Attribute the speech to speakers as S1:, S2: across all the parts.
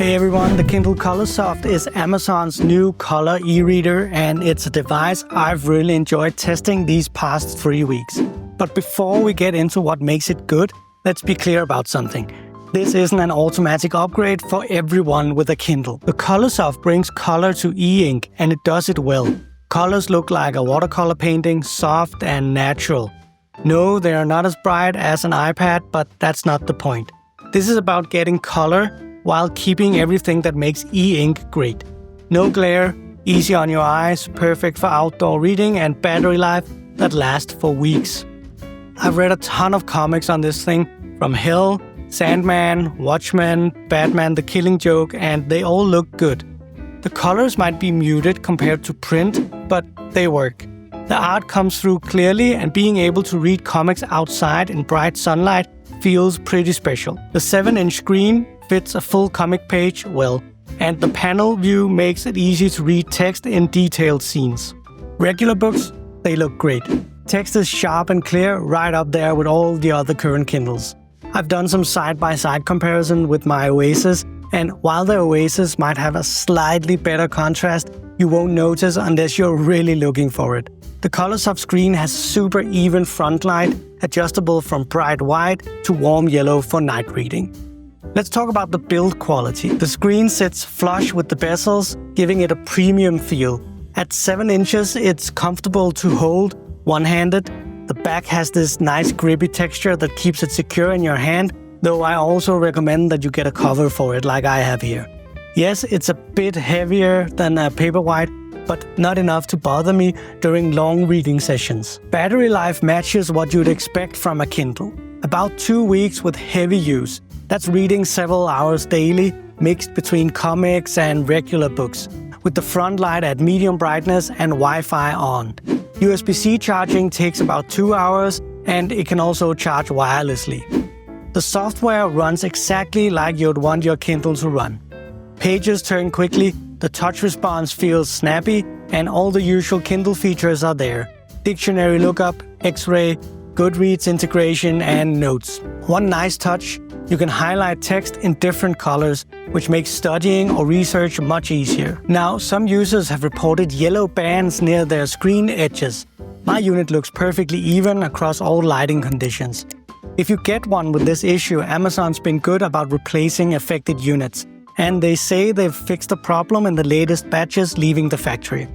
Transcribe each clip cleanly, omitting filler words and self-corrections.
S1: Hey everyone, the Kindle Colorsoft is Amazon's new color e-reader, and it's a device I've really enjoyed testing these past 3 weeks. But before we get into what makes it good, let's be clear about something. This isn't an automatic upgrade for everyone with a Kindle. The Colorsoft brings color to e-ink, and it does it well. Colors look like a watercolor painting, soft and natural. No, they are not as bright as an iPad, but that's not the point. This is about getting color while keeping everything that makes e-ink great. No glare, easy on your eyes, perfect for outdoor reading, and battery life that lasts for weeks. I've read a ton of comics on this thing, from Hell, Sandman, Watchmen, Batman the Killing Joke, and they all look good. The colors might be muted compared to print, but they work. The art comes through clearly, and being able to read comics outside in bright sunlight feels pretty special. The 7-inch screen fits a full comic page well, and the panel view makes it easy to read text in detailed scenes. Regular books, they look great. Text is sharp and clear, right up there with all the other current Kindles. I've done some side-by-side comparison with my Oasis, and while the Oasis might have a slightly better contrast, you won't notice unless you're really looking for it. The Colorsoft screen has super even front light, adjustable from bright white to warm yellow for night reading. Let's talk about the build quality. The screen sits flush with the bezels, giving it a premium feel. At 7 inches, it's comfortable to hold one-handed. The back has this nice grippy texture that keeps it secure in your hand, though I also recommend that you get a cover for it like I have here. Yes, it's a bit heavier than a Paperwhite, but not enough to bother me during long reading sessions. Battery life matches what you'd expect from a Kindle. About 2 weeks with heavy use. That's reading several hours daily, mixed between comics and regular books, with the front light at medium brightness and Wi-Fi on. USB-C charging takes about 2 hours, and it can also charge wirelessly. The software runs exactly like you'd want your Kindle to run. Pages turn quickly, the touch response feels snappy, and all the usual Kindle features are there. Dictionary lookup, X-ray, Goodreads integration, and notes. One nice touch, you can highlight text in different colors, which makes studying or research much easier. Now, some users have reported yellow bands near their screen edges. My unit looks perfectly even across all lighting conditions. If you get one with this issue, Amazon's been good about replacing affected units, and they say they've fixed the problem in the latest batches leaving the factory.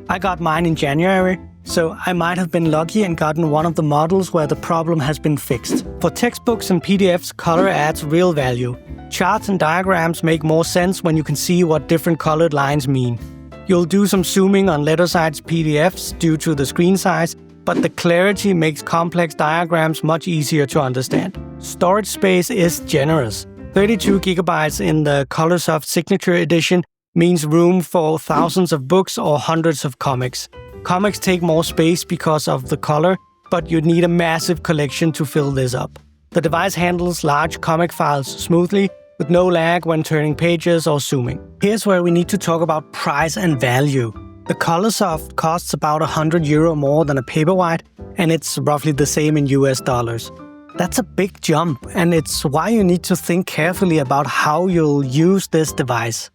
S1: I got mine in January, so I might have been lucky and gotten one of the models where the problem has been fixed. For textbooks and PDFs, color adds real value. Charts and diagrams make more sense when you can see what different colored lines mean. You'll do some zooming on letter-sized PDFs due to the screen size, but the clarity makes complex diagrams much easier to understand. Storage space is generous. 32 gigabytes in the Colorsoft Signature Edition means room for thousands of books or hundreds of comics. Comics take more space because of the color, but you'd need a massive collection to fill this up. The device handles large comic files smoothly, with no lag when turning pages or zooming. Here's where we need to talk about price and value. The Colorsoft costs about €100 more than a Paperwhite, and it's roughly the same in US dollars. That's a big jump, and it's why you need to think carefully about how you'll use this device.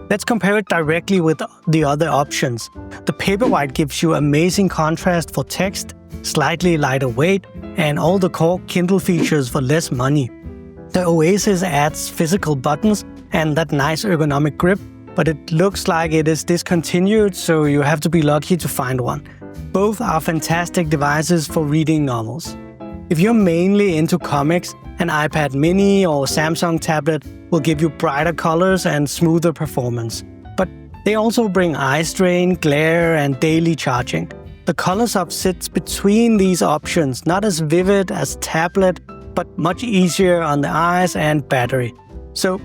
S1: Let's compare it directly with the other options. The Paperwhite gives you amazing contrast for text, slightly lighter weight, and all the core Kindle features for less money. The Oasis adds physical buttons and that nice ergonomic grip, but it looks like it is discontinued, so you have to be lucky to find one. Both are fantastic devices for reading novels. If you're mainly into comics, an iPad mini or Samsung tablet will give you brighter colors and smoother performance. But they also bring eye strain, glare, and daily charging. The Colorsoft sits between these options, not as vivid as tablet, but much easier on the eyes and battery. So,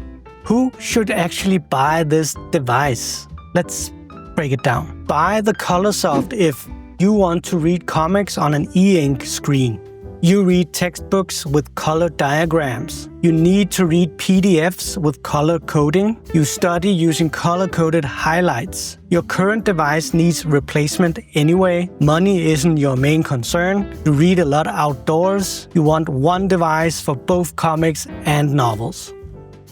S1: who should actually buy this device? Let's break it down. Buy the Colorsoft if you want to read comics on an e-ink screen. You read textbooks with color diagrams. You need to read PDFs with color coding. You study using color-coded highlights. Your current device needs replacement anyway. Money isn't your main concern. You read a lot outdoors. You want one device for both comics and novels.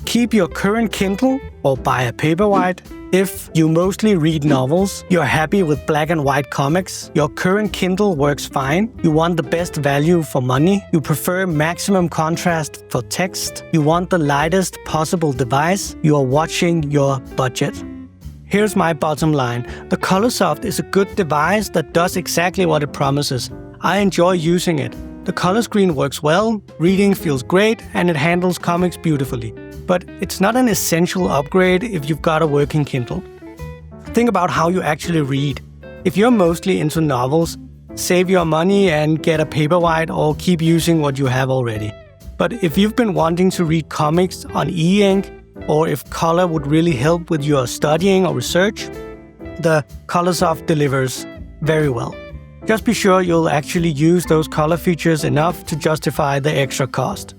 S1: Keep your current Kindle or buy a Paperwhite. If you mostly read novels, you're happy with black and white comics, your current Kindle works fine, you want the best value for money, you prefer maximum contrast for text, you want the lightest possible device, you are watching your budget. Here's my bottom line. The Colorsoft is a good device that does exactly what it promises. I enjoy using it. The color screen works well, reading feels great, and it handles comics beautifully. But it's not an essential upgrade if you've got a working Kindle. Think about how you actually read. If you're mostly into novels, save your money and get a Paperwhite or keep using what you have already. But if you've been wanting to read comics on e-ink, or if color would really help with your studying or research, the Colorsoft delivers very well. Just be sure you'll actually use those color features enough to justify the extra cost.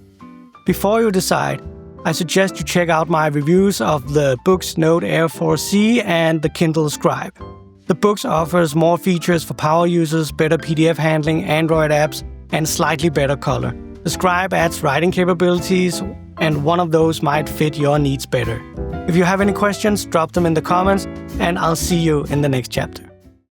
S1: Before you decide, I suggest you check out my reviews of the Books Note Air 4C and the Kindle Scribe. The Books offers more features for power users, better PDF handling, Android apps, and slightly better color. The Scribe adds writing capabilities, and one of those might fit your needs better. If you have any questions, drop them in the comments, and I'll see you in the next chapter.